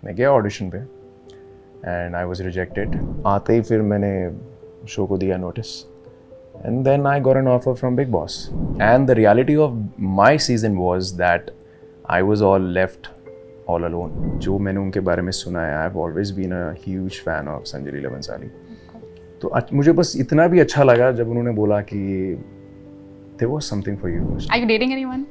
मैं गया ऑडिशन पे एंड आई वाज रिजेक्टेड. आते ही फिर मैंने शो को दिया notice and then I got an offer from Bigg Boss. And the reality of my season was that I was all left all alone. जो मैंने उनके बारे में सुना है, I have always been a huge fan of Sanjay Leela Bhansali. तो मुझे बस इतना भी अच्छा लगा जब उन्होंने बोला कि there was something for you. Are you dating anyone?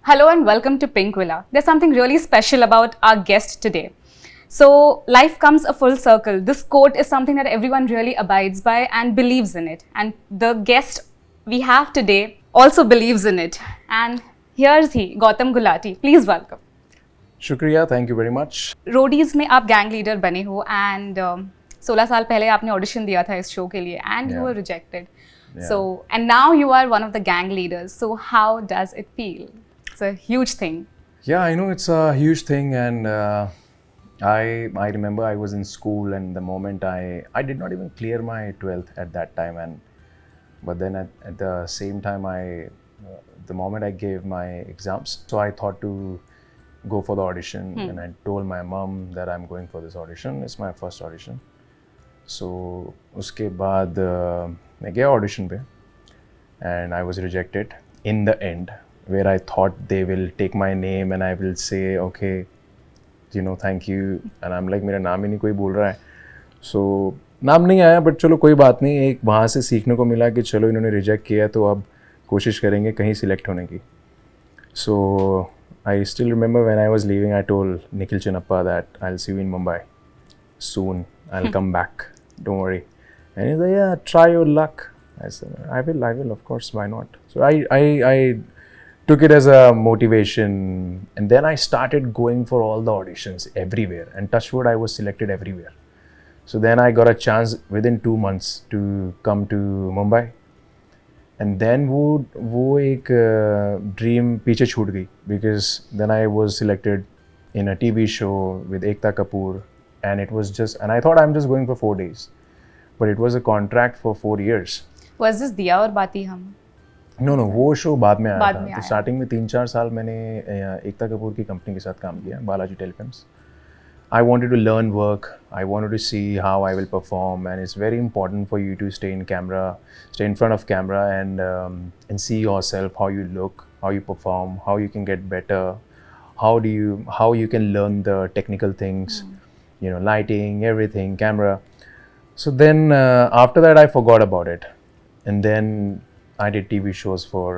Hello and welcome to Pinkvilla. There's something really special about our guest today. So, life comes a full circle. This quote is something that everyone really abides by and believes in it. And the guest we have today also believes in it. And here's he, Gautam Gulati. Please welcome. शुक्रिया, thank you very much. Roadies में आप gang leader बने हो and 16 साल पहले आपने audition दिया था इस शो के लिए and you were rejected. So and now you are one of the gang leaders. So how does it feel? It's a huge thing. Yeah, I know it's a huge thing, and I remember I was in school, and the moment I did not even clear my 12th at that time, but then at the same time the moment I gave my exams, so I thought to go for the audition, and I told my mom that I'm going for this audition. It's my first audition. So उसके बाद मैं गया audition पे and I was rejected in the end, where I thought they will take my name and I will say okay, you know, thank you, and I'm like मेरा नाम ही नहीं कोई बोल रहा है. So नाम नहीं आया, but चलो कोई बात नहीं. एक वहाँ से सीखने को मिला कि चलो इन्होंने रिजेक्ट किया तो अब कोशिश करेंगे कहीं सिलेक्ट होने की. So I still remember when I was leaving, I told Nikhil Chinnappa that I'll see you in Mumbai soon. I'll come back. Don't worry. And he's like, yeah, try your luck. I said, I will, of course, why not? So I took it as a motivation, and then I started going for all the auditions everywhere. And touch wood, I was selected everywhere. So then I got a chance within 2 months to come to Mumbai. And then वो एक dream पीछे छूट गई, because then I was selected in a TV show with Ekta Kapoor, and it was just, and I thought I'm just going for 4 days, but it was a contract for 4 years. Was this दिया और बाती हम? No, वो show बाद में आया था. तो स्टार्टिंग में 3-4 साल मैंने एकता कपूर की कंपनी के साथ काम किया, Balaji telefilms. I wanted to learn work. I wanted to see how I will perform, and it's very important for you to stay in front of camera, and see yourself, how you look, how you perform, how you can get better, how you can learn the technical things, you know, lighting, everything, camera. So then after that I forgot about it, and then I did TV shows for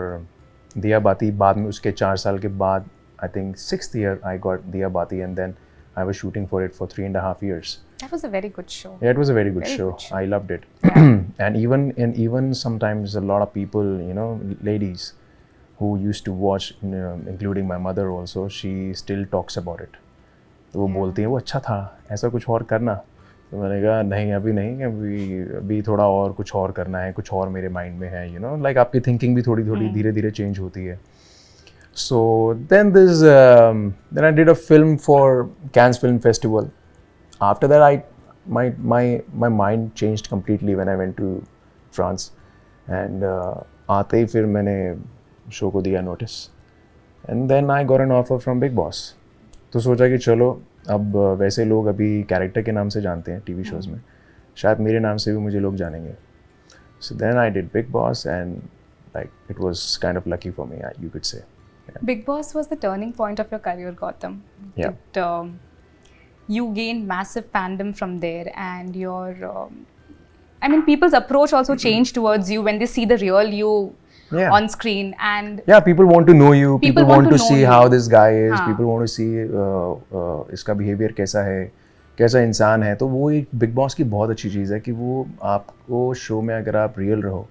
Diya Bati. बाद में उसके 4 साल के बाद, I think 6th year I got Diya Bati, and then I was shooting for it for 3.5 years. That was a very good show. Yeah, it was a very good show. I loved it. Yeah. and even sometimes a lot of people, you know, ladies who used to watch, including my mother also, she still talks about it. तो वो बोलती है वो अच्छा था, ऐसा कुछ और करना. तो मैंने कहा नहीं, अभी नहीं, अभी थोड़ा और कुछ और करना है, कुछ और मेरे माइंड में है, you know, like आपकी थिंकिंग भी थोड़ी धीरे धीरे चेंज होती है. So then then I did a film for Cannes Film Festival. After that, my mind changed completely when I went to France. And आते ही फिर मैंने शो को दिया notice. And then I got an offer from Bigg Boss. तो सोचा कि चलो, अब वैसे लोग अभी कैरेक्टर के नाम से जानते हैं टीवी शोज़ में, शायद मेरे नाम से भी मुझे लोग जानेंगे. So then I did Bigg Boss, and like it was kind of lucky for me, you could say. Yeah. Bigg Boss was the turning point of your career, Gautam. Yeah. You gained massive fandom from there, and I mean, people's approach also changed towards you when they see the real you on screen. And yeah, people want to know you. People want to see how this guy is. People want to see इसका behavior कैसा है, कैसा इंसान है. तो वो एक Bigg Boss की बहुत अच्छी चीज़ है कि वो आपको शो में अगर आप रियल रहो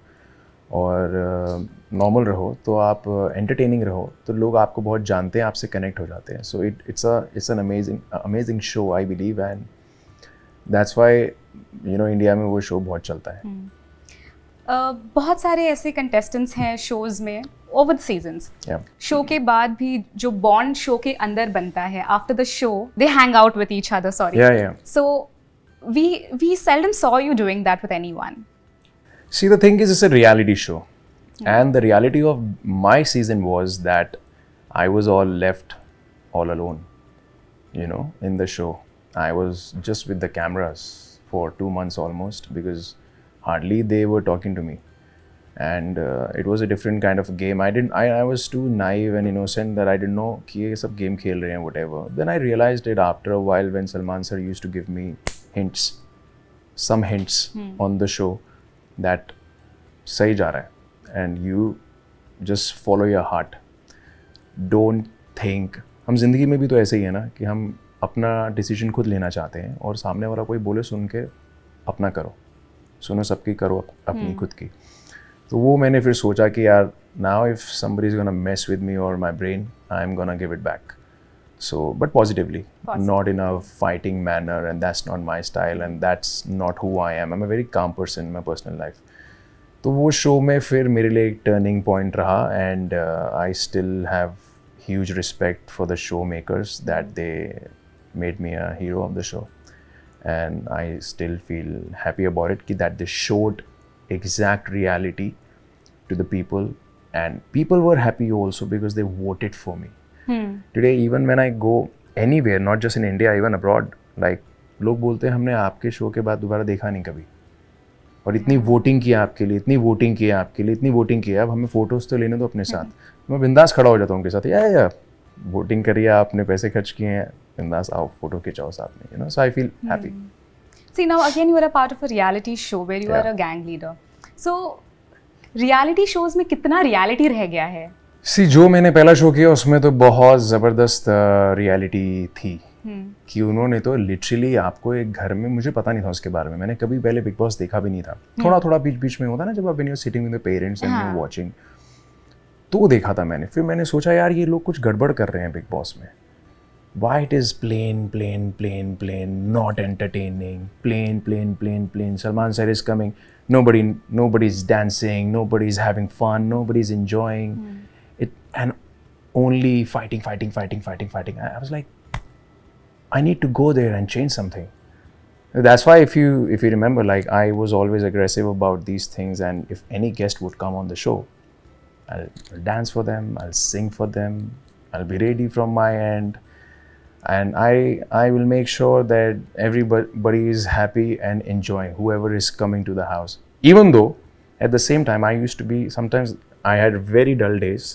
और नॉर्मल रहो, तो आप एंटरटेनिंग रहो, तो लोग आपको बहुत जानते हैं, आपसे कनेक्ट हो जाते हैं. So it's an amazing show, I believe, and that's why, you know, India में वो शो बहुत चलता है. बहुत सारे ऐसे कंटेस्टेंट्स हैं शोज़ में ओवर द सीजन्स. शो के बाद भी जो बॉन्ड शो के अंदर बनता है, after the show they hang out with each other. Sorry. So we seldom saw you doing that with anyone. See, the thing is, it's a reality show. And the reality of my season was that I was all left all alone, in the show. I was just with the cameras for 2 months almost, because hardly they were talking to me. And it was a different kind of a game. I was too naive and innocent that I didn't know कि ये सब game खेल रहे हैं, whatever. Then I realized it after a while when Salman sir used to give me some hints on the show that सही जा रहा है, and you just follow your heart. Don't think. हम जिंदगी में भी तो ऐसे ही है ना कि हम अपना डिसीजन खुद लेना चाहते हैं और सामने वाला कोई बोले सुन के अपना करो, सुनो सबकी, करो अपनी खुद की. तो वो मैंने फिर सोचा कि यार now if somebody is gonna mess with me or my brain, I'm gonna give it back. So but positively, not in a fighting manner, and that's not my style and that's not who I am. I'm a very calm person in my personal life. तो वो show में फिर मेरे लिए एक turning point रहा, and I still have huge respect for the show makers that they made me a hero of the show, and I still feel happy about it that they showed exact reality to the people, and people were happy also because they voted for me. Today even when I go anywhere, not just in India, even abroad, like लोग बोलते हैं हमने आपके show के बाद दोबारा देखा नहीं कभी, और इतनी वोटिंग किया आपके लिए, इतनी वोटिंग किया आपके लिए, इतनी वोटिंग किया, अब हमें फ़ोटोज़ तो लेने दो अपने साथ. मैं बिंदास खड़ा हो जाता हूँ उनके साथ, या वोटिंग करिए, आपने पैसे खर्च किए हैं, बिंदास आओ फोटो खिंचाओ साथ में, so I feel happy. See, now again you are a part of a reality show where you are a gang leader. So reality shows में कितना reality रह गया है? See, जो मैंने पहला शो किया उसमें तो बहुत ज़बरदस्त रियलिटी थी कि उन्होंने तो लिटरली आपको एक घर में, मुझे पता नहीं था उसके बारे में, मैंने कभी पहले बिग बॉस देखा भी नहीं था. थोड़ा थोड़ा बीच बीच में होता ना, जब आप when you are sitting with the parents and you watching, तो वो देखा था मैंने. फिर मैंने सोचा यार ये लोग कुछ गड़बड़ कर रहे हैं बिग बॉस में. Why it is plain, not entertaining, plain. Salman sir is coming, nobody's dancing, nobody's having fun, nobody's enjoying it, and only fighting. I was like, I need to go there and change something. That's why if you remember, like I was always aggressive about these things, and if any guest would come on the show, I'll dance for them, I'll sing for them, I'll be ready from my end, and I will make sure that everybody is happy and enjoying, whoever is coming to the house. Even though at the same time I used to be, sometimes I had very dull days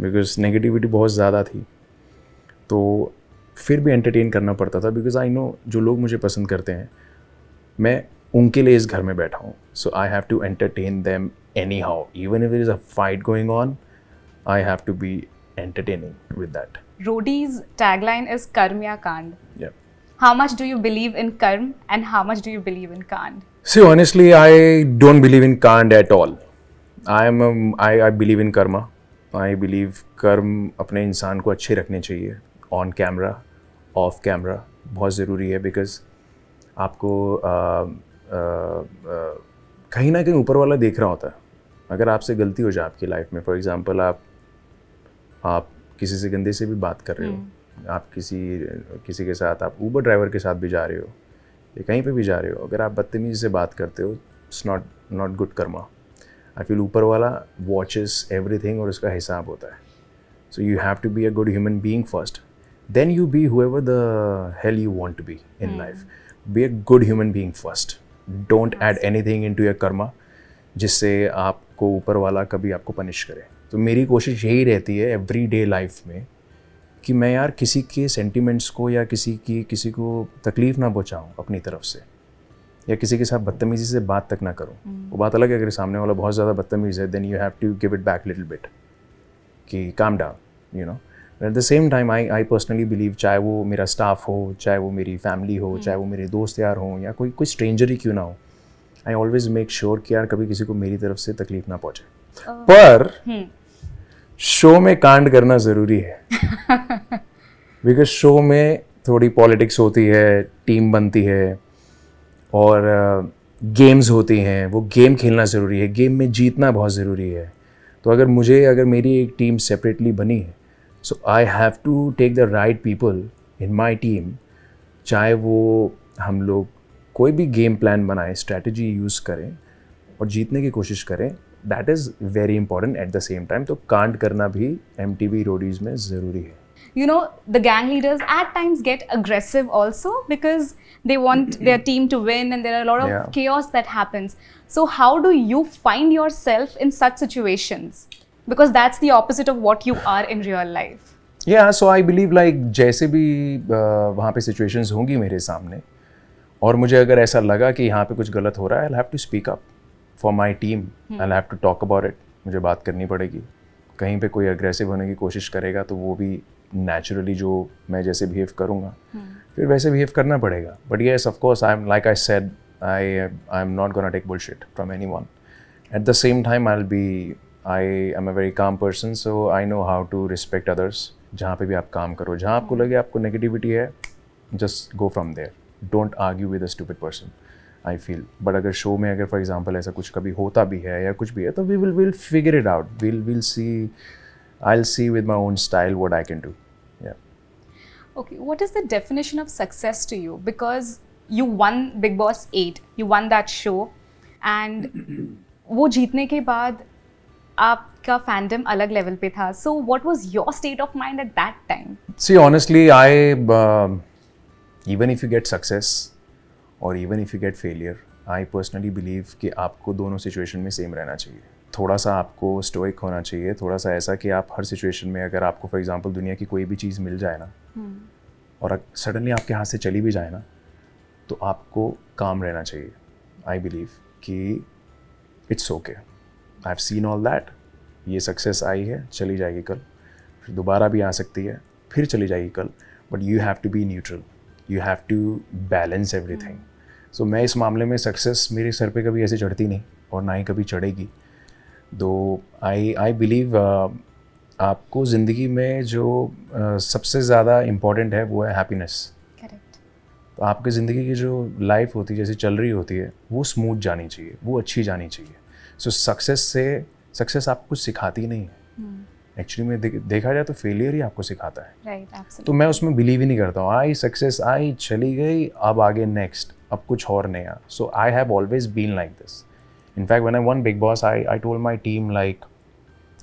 because negativity बहुत ज़्यादा थी, तो फिर भी entertain करना पड़ता था because I know जो लोग मुझे पसंद करते हैं, मैं उनके लिए इस घर में बैठा हूँ, so I have to entertain them anyhow, even if there is a fight going on, I have to be entertaining with that. Roadies' tagline is Karm ya Kand. Yeah. How much do you believe in Karm and how much do you believe in Kand? See, honestly, I don't believe in Kand at all. I believe in karma. I believe कर्म अपने इंसान को अच्छे रखने चाहिए, on camera, of camera, बहुत ज़रूरी है, बिकॉज आपको कहीं ना कहीं ऊपर वाला देख रहा होता है. अगर आपसे गलती हो जाए आपकी लाइफ में, फॉर एग्जांपल आप किसी से गंदे से भी बात कर रहे हो, आप किसी के साथ, आप ऊबर ड्राइवर के साथ भी जा रहे हो या कहीं पे भी जा रहे हो, अगर आप बदतमीज़ी से बात करते हो, it's not good karma. I feel ऊपर वाला वॉचेस एवरीथिंग और उसका हिसाब होता है. So you have to be a good human being first, then you be whatever the hell you want to be in life. Be a good human being first. Don't add anything into your karma जिससे आपको ऊपर वाला कभी आपको punish करे. तो मेरी कोशिश यही रहती है एवरी डे लाइफ में कि मैं यार किसी के सेंटिमेंट्स को या किसी को तकलीफ़ ना पहुँचाऊँ अपनी तरफ से, या किसी के साथ बदतमीज़ी से बात तक ना करूँ. वो बात अलग है अगर सामने वाला बहुत ज़्यादा बदतमीज़ है, then you have to give it back little bit कि calm down, you know. At the same time I personally believe, चाहे वो मेरा स्टाफ हो, चाहे वो मेरी फैमिली हो, चाहे वो मेरे दोस्त यार हों, या कोई स्ट्रेंजर ही क्यों ना हो, आई ऑलवेज मेक श्योर कि यार कभी किसी को मेरी तरफ से तकलीफ ना पहुँचे. पर शो में कांड करना ज़रूरी है बिकॉज शो में थोड़ी पॉलिटिक्स होती है, टीम बनती है और गेम्स होती हैं. वो गेम खेलना ज़रूरी है, गेम में जीतना बहुत ज़रूरी है. तो अगर मेरी एक टीम सेपरेटली बनी है, so I have to take the right people in my team. चाहे वो हम लोग कोई भी गेम प्लान बनाएं, स्ट्रैटेजी यूज़ करें और जीतने की कोशिश करें, that is very important at the same time. तो कांड करना भी MTV रोडीज में ज़रूरी है. You know, the gang leaders at times get aggressive also because they want their team to win and there are a lot of Yeah. chaos that happens. So how do you find yourself in such situations? Because that's the opposite of what you are in real life. Yeah, so I believe like जैसे भी वहाँ पे situations होंगी मेरे सामने और मुझे अगर ऐसा लगा कि यहाँ पे कुछ गलत हो रहा है, I'll have to speak up for my team. I'll have to talk about it. मुझे बात करनी पड़ेगी. कहीं पे कोई aggressive होने की कोशिश करेगा तो वो भी naturally जो मैं जैसे behave करूँगा फिर वैसे behave करना पड़ेगा. But yes, of course, I'm like I said, I'm not gonna take bullshit from anyone. At the same time, I am a very calm person, so I know how to respect others. जहाँ पे भी आप काम करो, जहाँ आपको लगे आपको नेगेटिविटी है, just go from there. Don't argue with a stupid person, I feel. But अगर शो में अगर for example ऐसा कुछ कभी होता भी है या कुछ भी है तो we'll figure it out. We'll see. I'll see with my own style what I can do. Yeah. Okay, what is the definition of success to you? Because you won Bigg Boss 8, you won that show, and वो जीतने के बाद आपका fandom अलग level पे था. So what was your state of mind at that time? See, honestly, even if you get success or even if you get failure, I personally believe कि आपको दोनों सिचुएशन में सेम रहना चाहिए. थोड़ा सा आपको स्टोइक होना चाहिए, थोड़ा सा ऐसा कि आप हर सिचुएशन में अगर आपको फॉर एग्जांपल दुनिया की कोई भी चीज़ मिल जाए ना और सडनली आपके हाथ से चली भी जाए ना तो आपको काम रहना चाहिए. आई बिलीव कि it's okay, I have seen all that. ये सक्सेस आई है, चली जाएगी कल, फिर दोबारा भी आ सकती है, फिर चली जाएगी कल. But you have to be neutral, you have to balance everything. So मैं इस मामले में सक्सेस मेरे सर पे कभी ऐसे चढ़ती नहीं और ना ही कभी चढ़ेगी. दो आई बिलीव आपको ज़िंदगी में जो सबसे ज़्यादा इम्पॉर्टेंट है वो है हैप्पीनेस. Correct. तो आपकी ज़िंदगी की जो लाइफ होती है जैसे चल रही होती है वो स्मूथ जानी चाहिए, वो अच्छी जानी चाहिए. सो सक्सेस आपको कुछ सिखाती नहीं है. एक्चुअली में देखा जाए तो फेलियर ही आपको सिखाता है. Right, absolutely. तो मैं उसमें बिलीव ही नहीं करता हूँ. सक्सेस आई, चली गई, अब आगे नेक्स्ट, अब कुछ और नया. So I have always been like this. In fact when I won Bigg Boss I told my team like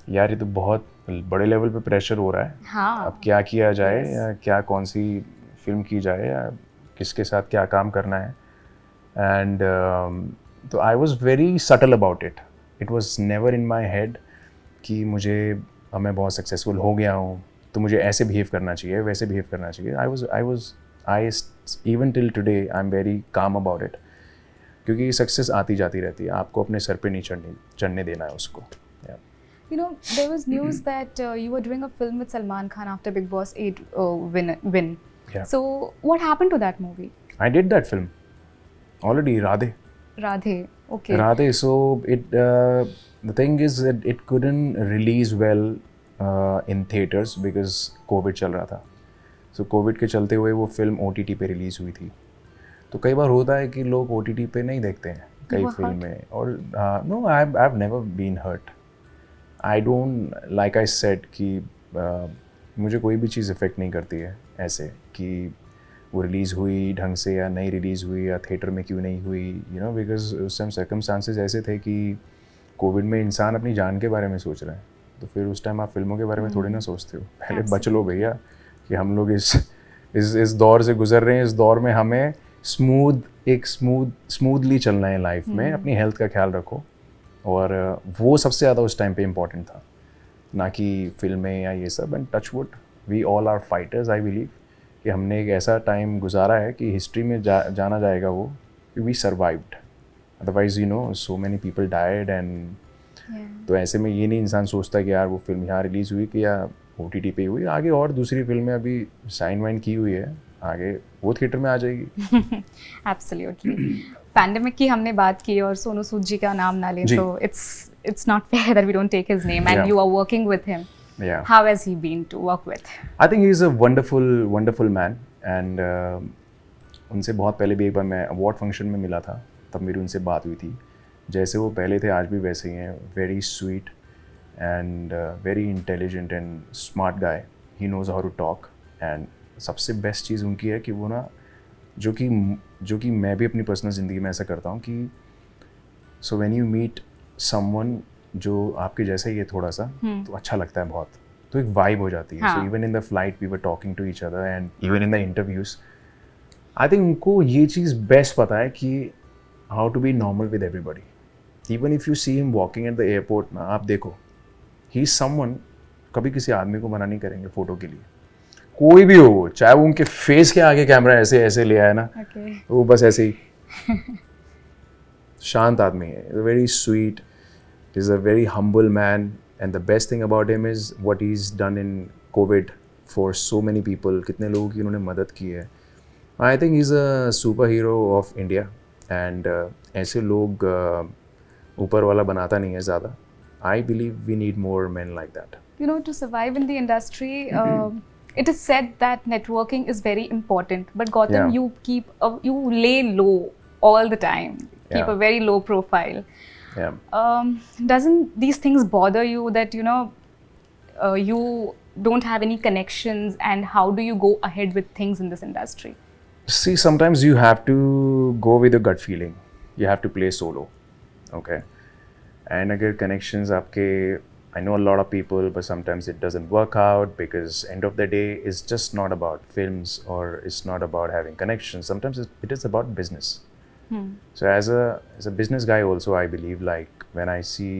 यार ये तो बहुत बड़े लेवल पे प्रेशर हो रहा है. हाँ. अब क्या किया जाए या क्या कौन सी फिल्म की जाए या किसके साथ क्या काम करना है. एंड तो I was very subtle about it. It was never in my head कि मुझे अब मैं बहुत सक्सेसफुल हो गया हूँ तो मुझे ऐसे बिहेव करना चाहिए, वैसे बिहेव करना चाहिए. I even till today I am very calm about it क्योंकि सक्सेस आती जाती रहती है. आपको अपने सर पे नहीं चढ़ने देना है उसको. You know, there was news that you were doing a film with Salman Khan after Bigg Boss 8 win. Yeah. So what happened to that movie? I did that film already, Radhe. Radhe, okay. Radhe, so the thing is that it couldn't release well in theaters because COVID चल रहा था. So COVID के चलते हुए वो film OTT पे release हुई थी. तो कई बार होता है कि लोग OTT पे नहीं देखते हैं कई फिल्में. और no, I've never been hurt. I don't, like I said कि मुझे कोई भी चीज़ इफ़ेक्ट नहीं करती है ऐसे कि वो रिलीज़ हुई ढंग से या नहीं रिलीज़ हुई या थिएटर में क्यों नहीं हुई. बिकॉज उस टाइम सर्कमस्टांसेस ऐसे थे कि कोविड में इंसान अपनी जान के बारे में सोच रहे हैं. तो फिर उस टाइम आप फिल्मों के बारे में थोड़ी ना सोचते हो. पहले बच लो भैया कि हम लोग इस दौर से गुजर रहे हैं. इस दौर में हमें स्मूथली चलना है लाइफ में. अपनी हेल्थ का ख्याल रखो. और वो सबसे ज़्यादा उस टाइम पे इम्पोर्टेंट था, ना कि फिल्में या ये सब. And touch wood, we all are fighters. I believe कि हमने एक ऐसा टाइम गुजारा है कि हिस्ट्री में जाना जाएगा वो कि we survived. Otherwise so many people died. And तो ऐसे में ये नहीं इंसान सोचता कि यार वो फिल्म यहाँ रिलीज़ हुई कि या OTT पे हुई. आगे और दूसरी फिल्में अभी साइन वाइन की हुई है, आगे वो थिएटर में आ जाएगी. एब्सोल्युटली. पैंडेमिक की हमने बात की और सोनू सूद जी का नाम ना लें तो it's not fair that we don't take his name. And you are working with him. Yeah. How has he been to work with? I think he's a wonderful man. And उनसे बहुत पहले भी एक बार मैं अवार्ड फंक्शन में मिला था, तब मेरी उनसे बात हुई थी. जैसे वो पहले थे आज भी वैसे ही हैं. Very sweet and very intelligent and smart guy. He knows how to talk. And सबसे बेस्ट चीज़ उनकी है कि वो ना जो कि मैं भी अपनी पर्सनल ज़िंदगी में ऐसा करता हूँ कि so when you meet someone जो आपके जैसा ही है थोड़ा सा, तो अच्छा लगता है बहुत, तो एक वाइब हो जाती है. So even in the flight we were talking to each other and even in the interviews, I think उनको ये चीज़ बेस्ट पता है कि how to be normal with everybody. Even if you see him walking at the airport ना, आप देखो he is someone, कभी किसी आदमी को मना नहीं करेंगे फोटो के लिए, कोई भी हो, चाहे वो उनके फेस के आगे कैमरा ऐसे ऐसे ले आया ना, तो वो बस ऐसे ही शांत आदमी है, very sweet, is a very humble man. And the best thing about him is what he is done in COVID for so many people. कितने लोगों की उन्होंने मदद की है. I think he is a super hero of India. And ऐसे लोग ऊपर वाला बनाता नहीं है ज़्यादा. I believe we need more man like that. You know, to survive in the industry, it is said that networking is very important. But Gautam, Yeah. you lay low all the time. Keep Yeah. a very low profile. Yeah. Doesn't these things bother you that you don't have any connections, and how do you go ahead with things in this industry? See, sometimes you have to go with a gut feeling. You have to play solo. Okay. And अगर connections आपके, I know a lot of people, but sometimes it doesn't work out because end of the day it's just not about films or it's not about having connections. Sometimes it is about business. So as a business guy also, I believe, like when I see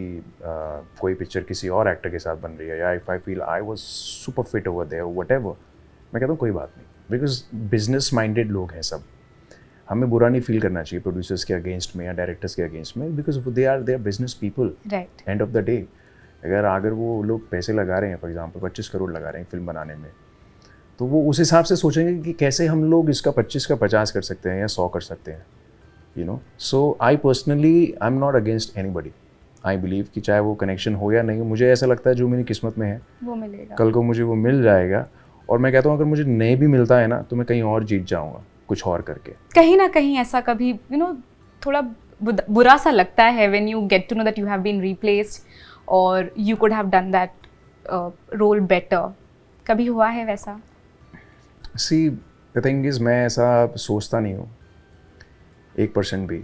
कोई picture किसी और actor के साथ बन रही है, या if I feel I was super fit over there or whatever, मैं कहता हूँ कोई बात नहीं, because business minded लोग हैं सब. हमें बुरा नहीं फील करना चाहिए प्रोड्यूसर्स के अगेंस्ट में या डायरेक्टर्स के अगेंस्ट में, because they are business people. Right. End of the day अगर वो लोग पैसे लगा रहे हैं, फॉर एग्जांपल 25 करोड़ लगा रहे हैं फिल्म बनाने में, तो वो उस हिसाब से सोचेंगे कि कैसे हम लोग इसका 25 का 50 कर सकते हैं या 100 कर सकते हैं, you know. So I personally I am not against anybody. I believe कि चाहे वो कनेक्शन हो या नहीं हो, मुझे ऐसा लगता है जो मेरी किस्मत में है वो मिलेगा, कल को मुझे वो मिल जाएगा. और मैं कहता हूँ अगर मुझे नहीं भी मिलता है ना, तो मैं कहीं और जीत जाऊँगा कुछ और करके. कहीं ना कहीं ऐसा कभी थोड़ा बुरा सा लगता है when you get to know that you have been replaced or you could have done that role better. कभी हुआ है वैसा? See, the thing is, मैं ऐसा सोचता नहीं हूँ 1% भी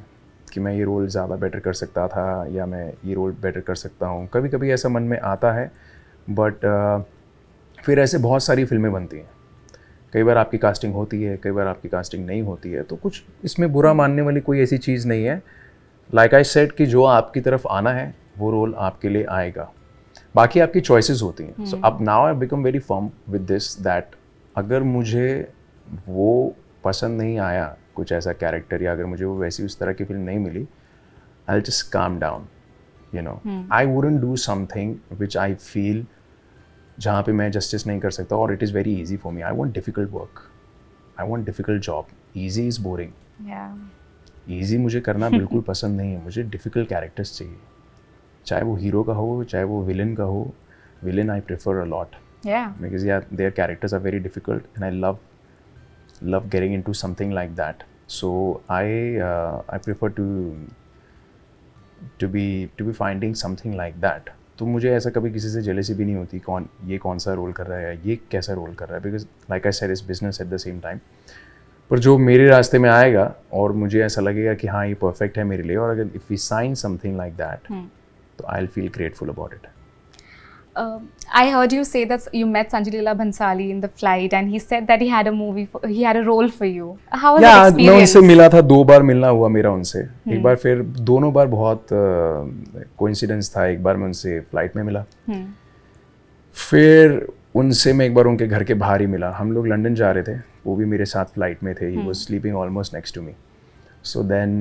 कि मैं ये रोल ज़्यादा बेटर कर सकता था या मैं ये रोल बेटर कर सकता हूँ. कभी कभी ऐसा मन में आता है, बट फिर ऐसे बहुत सारी फिल्में बनती हैं. कई बार आपकी कास्टिंग होती है, कई बार आपकी कास्टिंग नहीं होती है, तो कुछ इसमें बुरा मानने वाली कोई ऐसी चीज़ नहीं है. लाइक आई सेड कि जो आपकी तरफ आना है वो रोल आपके लिए आएगा, बाकी आपकी चॉइसेस होती हैं. सो अब now I become very firm with this that अगर मुझे वो पसंद नहीं आया कुछ ऐसा कैरेक्टर, या अगर मुझे वो वैसी उस तरह की फिल्म नहीं मिली, I will just calm down, you know. I wouldn't do something which I feel जहाँ पे मैं जस्टिस नहीं कर सकता, और it is very easy for me. I want difficult work, I want difficult job. Easy is boring. Easy मुझे करना बिल्कुल पसंद नहीं है. मुझे डिफ़िकल्ट कैरेक्टर्स चाहिए, चाहे वो हीरो का हो, चाहे वो विलन का हो. Villain I prefer a lot, because their characters are very difficult and I love getting into something like that. So I prefer to be finding something like that. तो मुझे ऐसा कभी किसी से जेलसी भी नहीं होती कौन सा रोल कर रहा है, ये कैसा रोल कर रहा है, because like I said is business at the same time. पर जो मेरे रास्ते में आएगा और मुझे ऐसा लगेगा कि हाँ ये परफेक्ट है मेरे लिए, और अगर if we sign something like that, तो I will feel grateful about it. I heard you say that you met Sanjay Leela Bhansali in the flight, and he said that he had a role for you. How was that experience? मैं उनसे मिला था, 2 बार मिलना हुआ मेरा उनसे. एक बार, फिर दोनों बार बहुत कोइंसिडेंस था. एक बार मैं उनसे फ्लाइट में मिला, फिर उनसे मैं एक बार उनके घर के बाहर ही मिला. हम लोग लंदन जा रहे थे, वो भी मेरे साथ फ्लाइट में थे. He was sleeping almost next to me. So then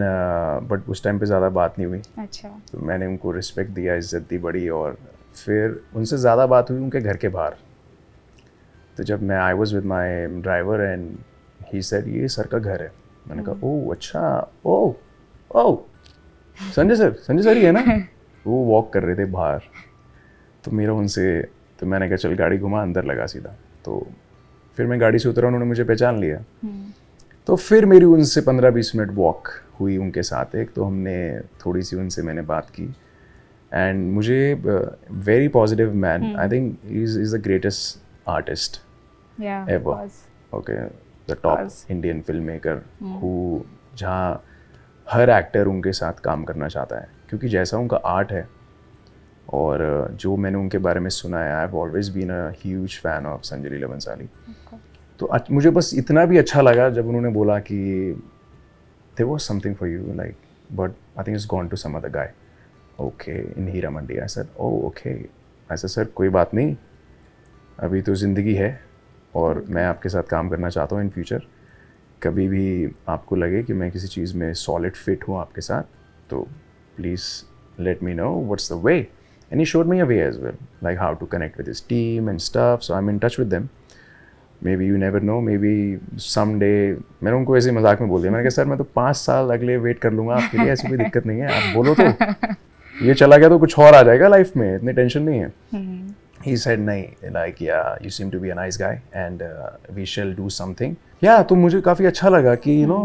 but उस टाइम पे ज़्यादा बात नहीं हुई. अच्छा. तो मैंने उनको रिस्पेक्ट दिया, इज्जत दी बड़ी, और फिर उनसे ज़्यादा बात हुई उनके घर के बाहर. तो जब मैं I was with my driver and he said ये सर का घर है. मैंने कहा ओह अच्छा, ओह संजय सर ही है ना. वो वॉक कर रहे थे बाहर, तो मेरा उनसे, तो मैंने कहा चल गाड़ी घुमा, अंदर लगा सीधा. तो फिर मैं गाड़ी से उतरा, उन्होंने मुझे पहचान लिया. तो फिर मेरी उनसे 15-20 मिनट वॉक हुई उनके साथ. एक तो हमने थोड़ी सी उनसे मैंने बात की, एंड मुझे very positive man. I think is the greatest artist ever. Okay, the top Indian film maker who, जहाँ हर एक्टर उनके साथ काम करना चाहता है, क्योंकि जैसा उनका आर्ट है और जो मैंने उनके बारे में सुना है, I have always been a huge fan of Sanjay Leela Bhansali. तो मुझे बस इतना भी अच्छा लगा जब उन्होंने बोला कि there was something for you, like, but I think it's gone to some other guy. Okay, in Hira Mandi. I said, oh, okay. I said, sir, कोई बात नहीं, अभी तो ज़िंदगी है और मैं आपके साथ काम करना चाहता हूँ इन फ्यूचर. कभी भी आपको लगे कि मैं किसी चीज़ में सॉलिड फिट हूँ आपके साथ, तो please let me know what's the way. And he showed me a way as well, like how to connect with his team and stuff. So I'm in touch with them. Maybe you never know, maybe someday. मैंने उनको ऐसे मजाक में बोल दिया, मैंने कहा sir मैं तो 5 साल अगले वेट कर लूँगा आपके लिए, ऐसी कोई दिक्कत नहीं है, आप बोलो तो. ये चला गया तो कुछ और आ जाएगा लाइफ में, इतनी टेंशन नहीं है. He said नहीं, like yeah, you seem to be a nice guy and we shall do something. Yeah, तो मुझे काफ़ी अच्छा लगा कि you know,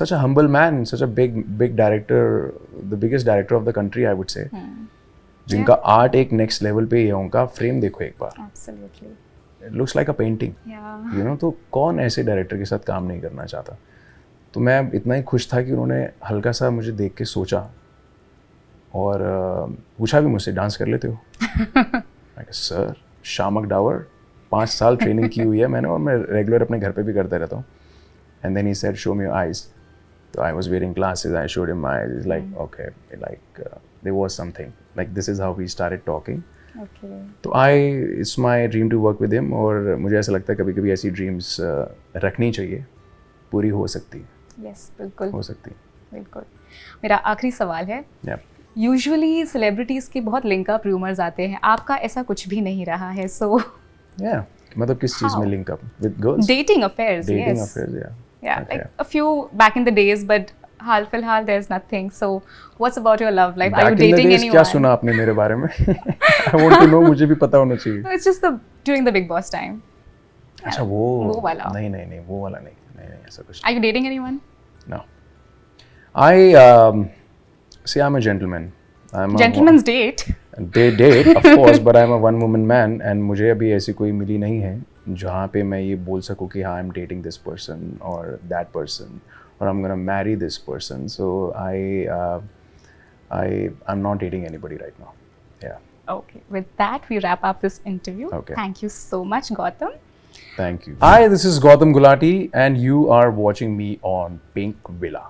such a humble man, such a big director, the biggest director of the country, I would say. जिनका art एक next level पे है, उनका फ्रेम देखो एक बार. Absolutely. It looks like a painting. Yeah. You know, तो कौन ऐसे डायरेक्टर के साथ काम नहीं करना चाहता. तो मैं इतना ही खुश था कि उन्होंने हल्का सा मुझे देख के सोचा और पूछा भी मुझसे, डांस कर लेते हो? मैं कहा सर, शामक डावर 5 साल ट्रेनिंग की हुई है मैंने और मैं रेगुलर अपने घर पे भी करता रहता हूँ. And then he said show me your eyes. तो I was wearing glasses, I showed him my eyes. Is like okay, like there was something, like this is how we started talking. तो it's my dream to work with him. और मुझे ऐसा लगता है कभी कभी ऐसी ड्रीम्स रखनी चाहिए, पूरी हो सकती है. यस, बिल्कुल हो सकती है. बिल्कुल. मेरा आखिरी सवाल है, यूजुअली सेलिब्रिटीज़ के बहुत लिंकअप रूमर्स आते हैं, आपका ऐसा कुछ भी नहीं रहा है, सो मतलब किस चीज़ में link up with girls? Dating affairs. या like a few back in the days, but हाल फिलहाल there is nothing. So what's about your love life? Are you dating anyone? क्या सुना आपने मेरे बारे में? आई वांट टू नो, मुझे भी पता होना चाहिए. It's just during the Bigg Boss time. अच्छा, वो वाला? नहीं, वो वाला नहीं, ऐसा कुछ. Are you dating anyone? No. I see, I'm a gentleman. Gentleman's date. They date, of course, but I'm a one-woman man, and मुझे अभी ऐसी कोई मिली नहीं है जहाँ पे मैं ये बोल सकूँ कि हाँ, I'm dating this person or that person, or I'm gonna marry this person. So I'm not dating anybody right now. Yeah. Okay. With that, we wrap up this interview. Okay. Thank you so much, Gautam. Thank you. Hi, this is Gautam Gulati, and you are watching me on Pinkvilla.